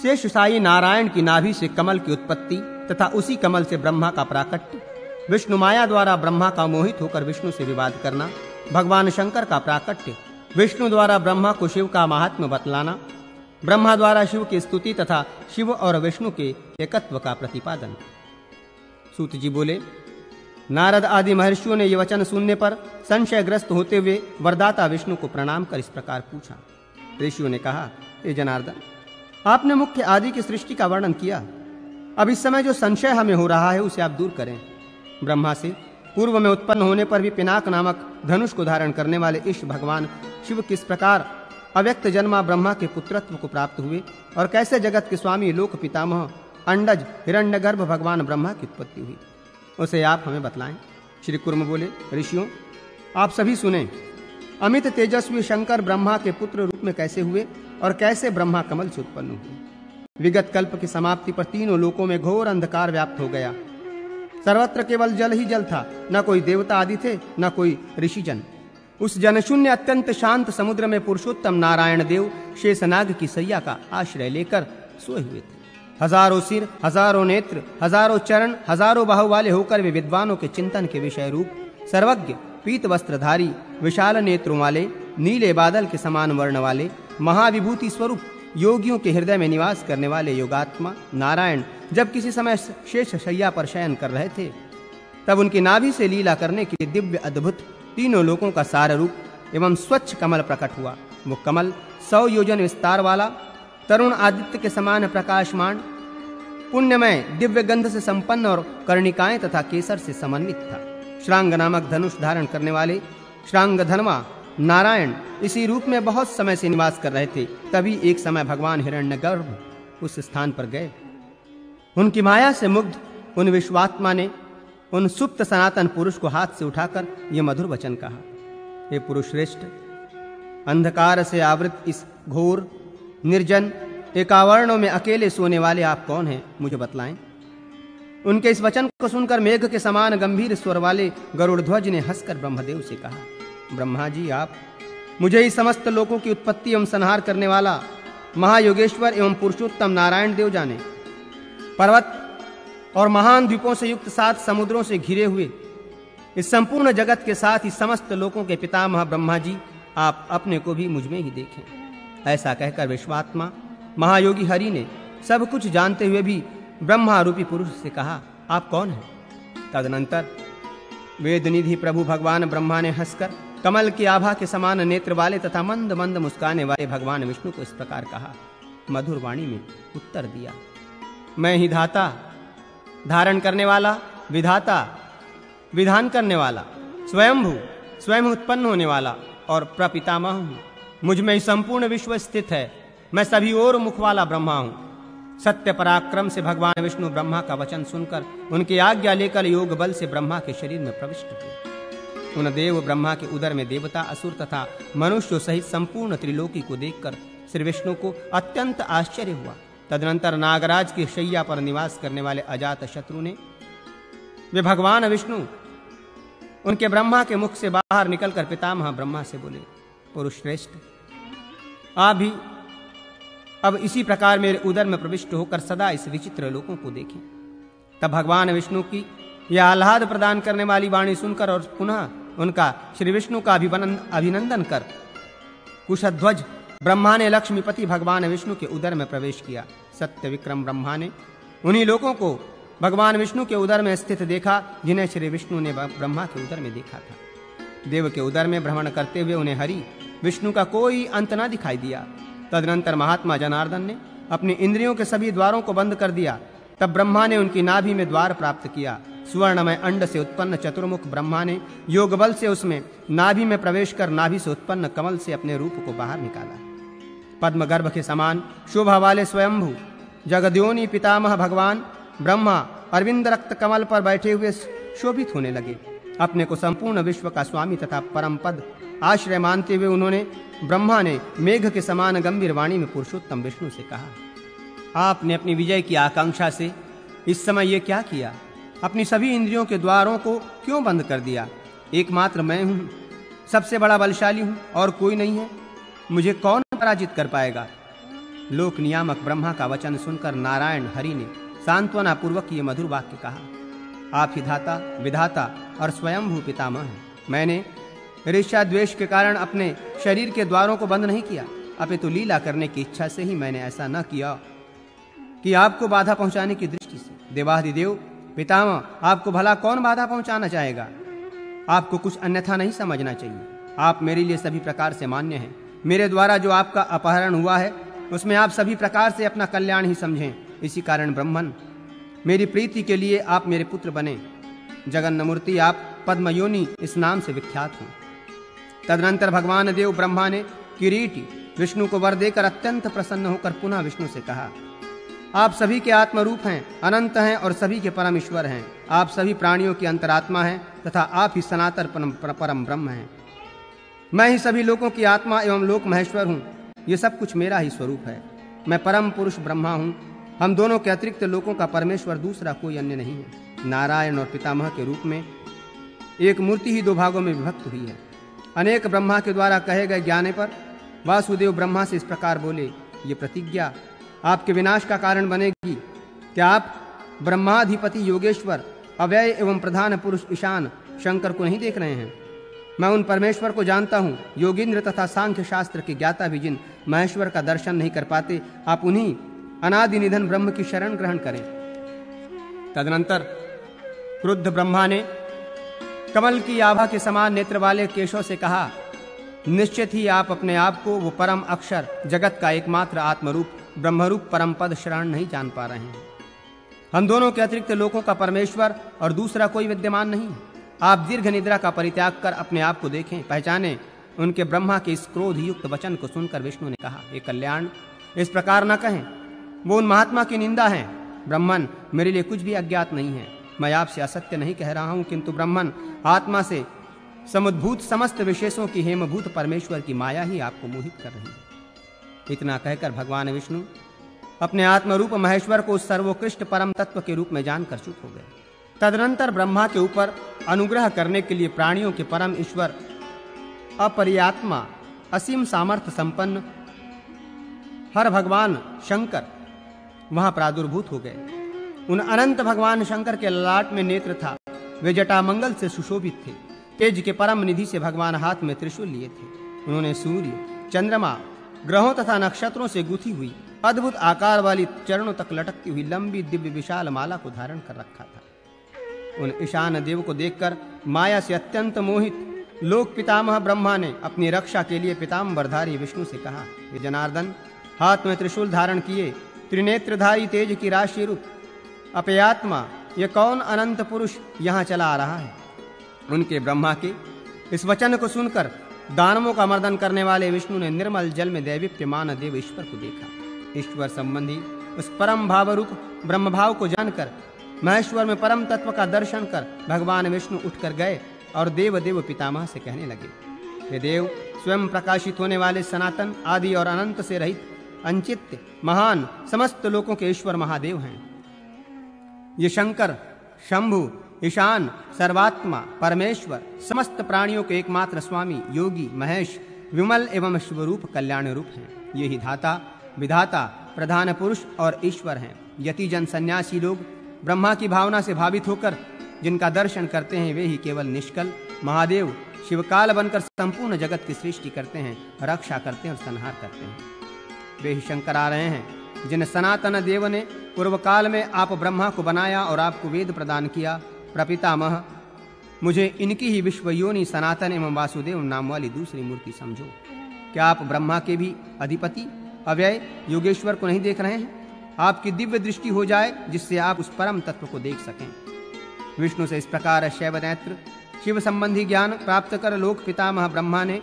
शेष साई नारायण की नाभि से कमल की उत्पत्ति तथा उसी कमल से ब्रह्मा का प्राकट्य, विष्णु माया द्वारा ब्रह्मा का मोहित होकर विष्णु से विवाद करना, भगवान शंकर का प्राकट्य, विष्णु द्वारा ब्रह्मा को शिव का महात्म्य बतलाना, ब्रह्मा द्वारा शिव की स्तुति तथा शिव और विष्णु के एकत्व का प्रतिपादन। सूत जी बोले, नारद आदि महर्षियों ने ये वचन सुनने पर संशयग्रस्त होते हुए वरदाता विष्णु को प्रणाम कर इस प्रकार पूछा। ऋषियों ने कहा, हे जनार्दन, आपने मुख्य आदि की सृष्टि का वर्णन किया। अब इस समय जो संशय हमें हो रहा है उसे आप दूर करें। ब्रह्मा से पूर्व में उत्पन्न होने पर भी पिनाक नामक धनुष को धारण करने वाले इष्ट भगवान शिव किस प्रकार अव्यक्त जन्मा ब्रह्मा के पुत्रत्व को प्राप्त हुए और कैसे जगत के स्वामी लोक पितामह अंडज हिरण्यगर्भ भगवान ब्रह्मा की उत्पत्ति हुई, उसे आप हमें बतलाएं। श्री कुर्म बोले, ऋषियों, आप सभी सुने। अमित तेजस्वी शंकर ब्रह्मा के पुत्र रूप में कैसे हुए और कैसे ब्रह्मा कमल से उत्पन्न हुए। विगत कल्प की समाप्ति पर तीनों लोकों में घोर अंधकार व्याप्त हो गया। सर्वत्र केवल जल ही जल था, न कोई देवता आदि थे, न कोई ऋषिजन। उस जनशून्य अत्यंत शांत समुद्र में पुरुषोत्तम नारायण देव शेषनाग की सैया का आश्रय लेकर सोए हुए थे। हजारों सिर, हजारों नेत्र, हजारों चरण, हजारों बाहु वाले होकर वे विद्वानों के चिंतन के विषय रूप सर्वज्ञ, पीत वस्त्रधारी, विशाल नेत्रों वाले, नीले बादल के समान वर्ण वाले, महाविभूति स्वरूप योगियों के हृदय में निवास करने वाले योगात्मा नारायण जब किसी समय शेष शैया पर शयन कर रहे थे, तब उनकी नाभि से लीला करने के लिए दिव्य अद्भुत तीनों लोकों का सार रूप एवं स्वच्छ कमल प्रकट हुआ। वो कमल 100 योजन विस्तार वाला, तरुण आदित्य के समान प्रकाशमान, पुण्यमय दिव्य गंध से संपन्न और कर्णिकाएं तथा केसर से समन्वित था। श्रांग नामक धनुष धारण करने वाले श्रांग धर्मा नारायण इसी रूप में बहुत समय से निवास कर रहे थे। तभी एक समय भगवान हिरण्यगर्भ उस स्थान पर गए। उनकी माया से मुग्ध उन विश्वात्मा ने उन सुप्त सनातन पुरुष को हाथ से उठाकर यह मधुर वचन कहा, हे पुरुष श्रेष्ठ, अंधकार से आवृत इस घोर निर्जन एकावर्णों में अकेले सोने वाले आप कौन हैं, मुझे बतलाएं। उनके इस वचन को सुनकर मेघ के समान गंभीर स्वर वाले गरुड़ध्वज ने हंसकर ब्रह्मदेव से कहा, ब्रह्मा जी, आप मुझे इस समस्त लोकों की उत्पत्ति एवं संहार करने वाला महायोगेश्वर एवं पुरुषोत्तम नारायण देव जाने। पर्वत और महान द्वीपों से युक्त 7 समुद्रों से घिरे हुए इस संपूर्ण जगत के साथ ही समस्त लोकों के पितामह ब्रह्मा जी, आप अपने को भी मुझ में ही देखें। ऐसा कहकर विश्वात्मा महायोगी हरि ने सब कुछ जानते हुए भी ब्रह्मा रूपी पुरुष से कहा, आप कौन हैं? तदनंतर वेदनिधि प्रभु भगवान ब्रह्मा ने हंसकर कमल की आभा के समान नेत्र वाले तथा मंद मंद मुस्काने वाले भगवान विष्णु को इस प्रकार कहा, मधुर वाणी में उत्तर दिया, मैं ही धाता, धारण करने वाला, विधाता, विधान करने वाला, स्वयंभू, स्वयं उत्पन्न होने वाला और प्रपितामह हूँ। मुझ में ही संपूर्ण विश्व स्थित है। मैं सभी ओर मुख वाला ब्रह्मा हूँ। सत्य पराक्रम से भगवान विष्णु ब्रह्मा का वचन सुनकर उनकी आज्ञा लेकर योग बल से ब्रह्मा के शरीर में प्रविष्ट हुए। उन देव ब्रह्मा के उदर में देवता, असुर तथा मनुष्यों सहित संपूर्ण त्रिलोकी को देखकर श्री विष्णु को अत्यंत आश्चर्य हुआ। तदनंतर नागराज की शैया पर निवास करने वाले अजात शत्रु ने वे भगवान विष्णु उनके ब्रह्मा के मुख से बाहर निकलकर पितामह ब्रह्मा से बोले, पुरुष श्रेष्ठ, आप भी अब इसी प्रकार मेरे उदर में प्रविष्ट होकर सदा इस विचित्र लोकों को देखें। तब भगवान विष्णु की यह आह्लाद प्रदान करने वाली वाणी सुनकर और पुनः उनका श्री विष्णु का अभिनंदन कर कुशध्वज ब्रह्मा ने लक्ष्मीपति भगवान विष्णु के उदर में प्रवेश किया। सत्य विक्रम ब्रह्मा ने उन्हीं लोगों को भगवान विष्णु के उदर में स्थित देखा जिन्हें श्री विष्णु ने ब्रह्मा के उदर में देखा था। देव के उदर में भ्रमण करते हुए उन्हें हरि विष्णु का कोई अंत न दिखाई दिया। तदनंतर महात्मा जनार्दन ने अपनी इंद्रियों के सभी द्वारों को बंद कर दिया। तब ब्रह्मा ने उनकी नाभि में द्वार प्राप्त किया। सुवर्णमय अंड से उत्पन्न चतुर्मुख ब्रह्मा ने योग बल से उसमें नाभि में प्रवेश कर नाभि से उत्पन्न कमल से अपने रूप को बाहर निकाला। पद्म गर्भ के समान शोभा वाले स्वयंभू जगद्योनि पितामह भगवान ब्रह्मा अरविंद रक्त कमल पर बैठे हुए शोभित होने लगे। अपने को संपूर्ण विश्व का स्वामी तथा परम पद आश्रय मानते हुए उन्होंने ब्रह्मा ने मेघ के समान गंभीर वाणी में पुरुषोत्तम विष्णु से कहा, आपने अपनी विजय की आकांक्षा से इस समय ये क्या किया? अपनी सभी इंद्रियों के द्वारों को क्यों बंद कर दिया? एकमात्र मैं हूं, सबसे बड़ा बलशाली हूं और कोई नहीं है। मुझे कौन पराजित कर पाएगा? लोक नियामक ब्रह्मा का वचन सुनकर नारायण हरि ने सांत्वना पूर्वक ये मधुर वाक्य कहा, आप ही धाता, विधाता और स्वयंभू पितामह हैं। मैंने ईर्ष्या द्वेष के कारण अपने शरीर के द्वारों को बंद नहीं किया, अपितु लीला करने की इच्छा से ही मैंने ऐसा न किया कि आपको बाधा पहुंचाने की दृष्टि से। देवाधिदेव पितामह, आपको भला कौन बाधा पहुंचाना चाहेगा? आपको कुछ अन्यथा नहीं समझना चाहिए। आप मेरे लिए सभी प्रकार से मान्य हैं। मेरे द्वारा जो आपका अपहरण हुआ है उसमें आप सभी प्रकार से अपना कल्याण ही समझें। इसी कारण ब्रह्मन, मेरी प्रीति के लिए आप मेरे पुत्र बने। जगन्नमूर्ति, आप पद्मयोनि इस नाम से विख्यात हैं। तदनंतर भगवान देव ब्रह्मा ने किरीटी विष्णु को वर देकर अत्यंत प्रसन्न होकर पुनः विष्णु से कहा, आप सभी के आत्मरूप हैं, अनंत हैं और सभी के परम ईश्वर हैं। आप सभी प्राणियों की अंतरात्मा हैं तथा आप ही सनातन परम ब्रह्म हैं। मैं ही सभी लोगों की आत्मा एवं लोक महेश्वर हूँ। ये सब कुछ मेरा ही स्वरूप है। मैं परम पुरुष ब्रह्मा हूँ। हम दोनों के अतिरिक्त लोगों का परमेश्वर दूसरा कोई अन्य नहीं है। नारायण और पितामह के रूप में एक मूर्ति ही दो भागों में विभक्त हुई है। अनेक ब्रह्मा के द्वारा कहे गए ज्ञाने पर वासुदेव ब्रह्मा से इस प्रकार बोले, ये प्रतिज्ञा आपके विनाश का कारण बनेगी। क्या आप ब्रह्माधिपति योगेश्वर, अव्यय एवं प्रधान पुरुष ईशान शंकर को नहीं देख रहे हैं? मैं उन परमेश्वर को जानता हूँ। योगींद्र तथा सांख्य शास्त्र के ज्ञाता भी जिन महेश्वर का दर्शन नहीं कर पाते, आप उन्हीं अनादि निधन ब्रह्म की शरण ग्रहण करें। तदनंतर क्रुद्ध ब्रह्मा ने कमल की आभा के समान नेत्र वाले केशव से कहा, निश्चित ही आप अपने आप को वो परम अक्षर, जगत का एकमात्र आत्मरूप, ब्रह्मरूप परम पद शरण नहीं जान पा रहे हैं। हम दोनों के अतिरिक्त लोकों का परमेश्वर और दूसरा कोई विद्यमान नहीं है। आप दीर्घ निद्रा का परित्याग कर अपने आप को देखें, पहचानें। उनके ब्रह्मा के इस क्रोध युक्त वचन को सुनकर विष्णु ने कहा, हे कल्याण, इस प्रकार न कहें, वो उन महात्मा की निंदा है। ब्रह्मन, मेरे लिए कुछ भी अज्ञात नहीं है। मैं आपसे असत्य नहीं कह रहा हूं, किंतु ब्रह्मन, आत्मा से समुद्भूत समस्त विशेषों की हेमभूत परमेश्वर की माया ही आपको मोहित कर रही है। इतना कहकर भगवान विष्णु अपने आत्मरूप महेश्वर को उस सर्वोत्कृष्ट परम तत्व के रूप में जानकर चुप हो गए। तदनंतर ब्रह्मा के ऊपर अनुग्रह करने के लिए प्राणियों के परम ईश्वर, अपरियात्मा, असीम सामर्थ्य संपन्न हर भगवान शंकर वहां प्रादुर्भूत हो गए। उन अनंत भगवान शंकर के ललाट में नेत्र था। वे जटामंगल से सुशोभित थे। तेज के परम निधि से भगवान हाथ में त्रिशूल लिए थे। उन्होंने सूर्य, चंद्रमा, ग्रहों तथा नक्षत्रों से गुथी हुई अद्भुत आकार वाली चरणों तक लटकती हुई लंबी दिव्य विशाल माला को धारण कर रखा था। उन ईशान देव को देखकर माया से अत्यंत मोहित लोक पितामह ब्रह्मा ने अपनी रक्षा के लिए पिताम्बरधारी विष्णु से कहा, ये जनार्दन, हाथ में त्रिशूल धारण किए त्रिनेत्रधारी तेज की राशि रूप अपयात्मा, ये कौन अनंत पुरुष यहाँ चला आ रहा है? उनके ब्रह्मा के इस वचन को सुनकर दानवों का मर्दन करने वाले विष्णु ने निर्मल जल में दैवीप्यमान देव ईश्वर को देखा। ईश्वर संबंधी उस परम भाव रूप ब्रह्म भाव को जानकर महेश्वर में परम तत्व का दर्शन कर भगवान विष्णु उठकर गए और देव पितामह से कहने लगे, हे देव, स्वयं प्रकाशित होने वाले सनातन, आदि और अनंत से रहित, अंचित्य, महान, समस्त लोकों के ईश्वर महादेव हैं। ये शंकर, शंभु, ईशान, सर्वात्मा, परमेश्वर, समस्त प्राणियों के एकमात्र स्वामी, योगी, महेश, विमल एवं स्वरूप कल्याण रूप हैं। ये ही धाता, विधाता, प्रधान पुरुष और ईश्वर हैं। यतिजन सन्यासी लोग ब्रह्मा की भावना से भावित होकर जिनका दर्शन करते हैं, वे ही केवल निष्कल महादेव शिवकाल बनकर संपूर्ण जगत की सृष्टि करते हैं, रक्षा करते हैं और संहार करते हैं। वे ही शंकर आ रहे हैं जिन सनातन देव ने पूर्व काल में आप ब्रह्मा को बनाया और आपको वेद प्रदान किया। प्रपितामह, मुझे इनकी ही विश्व योनि सनातन एवं वासुदेव नाम वाली दूसरी मूर्ति समझो। क्या आप ब्रह्मा के भी अधिपति, अव्यय, योगेश्वर को नहीं देख रहे हैं? आपकी दिव्य दृष्टि हो जाए जिससे आप उस परम तत्व को देख सकें। विष्णु से इस प्रकार शैव नेत्र शिव संबंधी ज्ञान प्राप्त कर लोक पितामह ब्रह्मा ने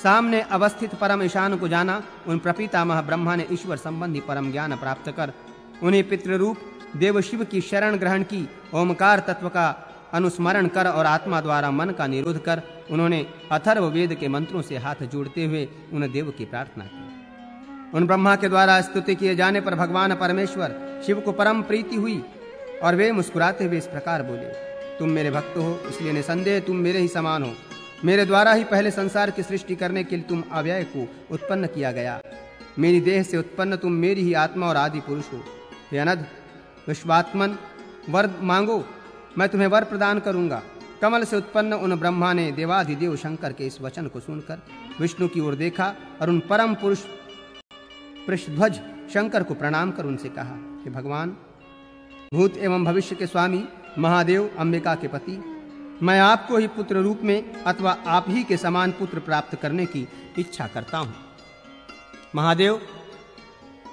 सामने अवस्थित परम ईशान को जाना। उन प्रपितामह ब्रह्मा ने ईश्वर संबंधी परम ज्ञान प्राप्त कर उन्हें पितृरूप देव शिव की शरण ग्रहण की। ओमकार तत्व का अनुस्मरण कर और आत्मा द्वारा मन का निरोध कर उन्होंने अथर्व वेद के मंत्रों से हाथ जोड़ते हुए उन देव की प्रार्थना की। उन ब्रह्मा के द्वारा स्तुति किए जाने पर भगवान परमेश्वर शिव को परम प्रीति हुई और वे मुस्कुराते हुए इस प्रकार बोले, तुम मेरे भक्त हो, इसलिए निसंदेह तुम मेरे ही समान हो। मेरे द्वारा ही पहले संसार की सृष्टि करने के लिए तुम अव्यय को उत्पन्न किया गया। मेरी देह से उत्पन्न तुम मेरी ही आत्मा और आदि पुरुष हो। हे अनध विश्वात्मन, वर मांगो, मैं तुम्हें वर प्रदान करूंगा। कमल से उत्पन्न उन ब्रह्मा ने देवाधिदेव शंकर के इस वचन को सुनकर विष्णु की ओर देखा और उन परम पुरुष पृष्ठध्वज शंकर को प्रणाम कर उनसे कहा, हे भगवान, भूत एवं भविष्य के स्वामी महादेव, अंबिका के पति, मैं आपको ही पुत्र रूप में अथवा आप ही के समान पुत्र प्राप्त करने की इच्छा करता हूं। महादेव,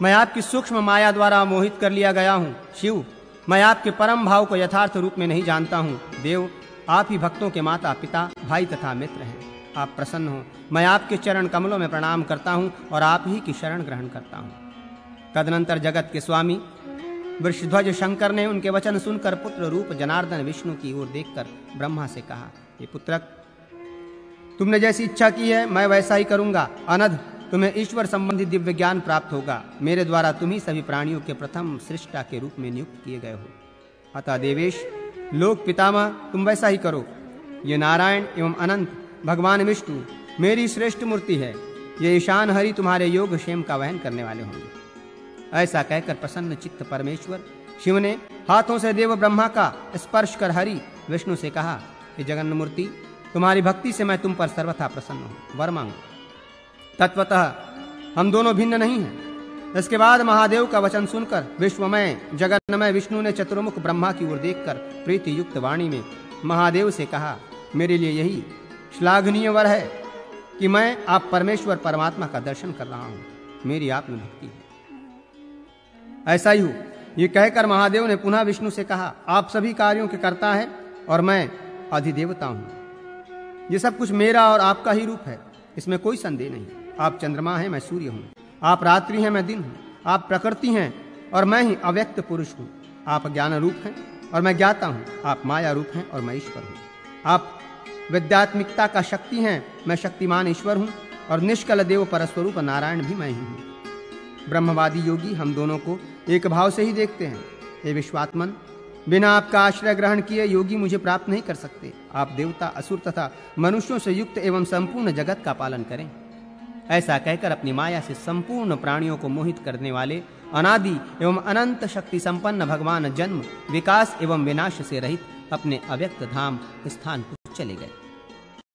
मैं आपकी सूक्ष्म माया द्वारा मोहित कर लिया गया हूं। शिव, मैं आपके परम भाव को यथार्थ रूप में नहीं जानता हूं। देव, आप ही भक्तों के माता पिता भाई तथा मित्र हैं। आप प्रसन्न हो, मैं आपके चरण कमलों में प्रणाम करता हूं और आप ही की शरण ग्रहण करता हूं। तदनंतर जगत के स्वामी वृषध्वज शंकर ने उनके वचन सुनकर पुत्र रूप जनार्दन विष्णु की ओर देखकर ब्रह्मा से कहा, हे पुत्रक, तुमने जैसी इच्छा की है मैं वैसा ही करूंगा। अनध, तुम्हें ईश्वर संबंधी दिव्य ज्ञान प्राप्त होगा। मेरे द्वारा तुम ही सभी प्राणियों के प्रथम सृष्टा के रूप में नियुक्त किए गए हो। अतः देवेश, लोक पितामह, तुम वैसा ही करो। ये नारायण एवं अनंत भगवान विष्णु मेरी श्रेष्ठ मूर्ति है। ये ईशान हरि तुम्हारे योग क्षेम का वहन करने वाले होंगे। ऐसा कहकर प्रसन्न चित्त परमेश्वर शिव ने हाथों से देव ब्रह्मा का स्पर्श कर हरि विष्णु से कहा, हे जगन्न मूर्ति, तुम्हारी भक्ति से मैं तुम पर सर्वथा प्रसन्न हूं। वर मांगो। तत्वतः हम दोनों भिन्न नहीं हैं। इसके बाद महादेव का वचन सुनकर विश्वमय जगन्मय विष्णु ने चतुर्मुख ब्रह्मा की ओर देखकर प्रीति युक्त वाणी में महादेव से कहा, मेरे लिए यही श्लाघनीय वर है कि मैं आप परमेश्वर परमात्मा का दर्शन कर रहा हूं। मेरी आप में भक्ति है। ऐसा ही हो। ये कहकर महादेव ने पुनः विष्णु से कहा, आप सभी कार्यों के कर्ता हैं और मैं अधिदेवता हूं। ये सब कुछ मेरा और आपका ही रूप है, इसमें कोई संदेह नहीं। आप चंद्रमा हैं, मैं सूर्य हूं। आप रात्रि हैं, मैं दिन हूं। आप प्रकृति हैं और मैं ही अव्यक्त पुरुष हूं। आप ज्ञान रूप हैं और मैं ज्ञाता हूं। आप माया रूप हैं और मैं ईश्वर हूं। आप विद्यात्मिकता का शक्ति हैं, मैं शक्तिमान ईश्वर हूं और निष्कल देव परस्वरूप नारायण भी मैं ही हूं। ब्रह्मवादी योगी हम दोनों को एक भाव से ही देखते हैं। हे विश्वात्मन, बिना आपका आश्रय ग्रहण किए योगी मुझे प्राप्त नहीं कर सकते। आप देवता, असुर तथा मनुष्यों से युक्त एवं संपूर्ण जगत का पालन करें। ऐसा कहकर अपनी माया से संपूर्ण प्राणियों को मोहित करने वाले अनादि एवं अनंत शक्ति संपन्न भगवान जन्म, विकास एवं विनाश से रहित अपने अव्यक्त धाम स्थान को चले गए।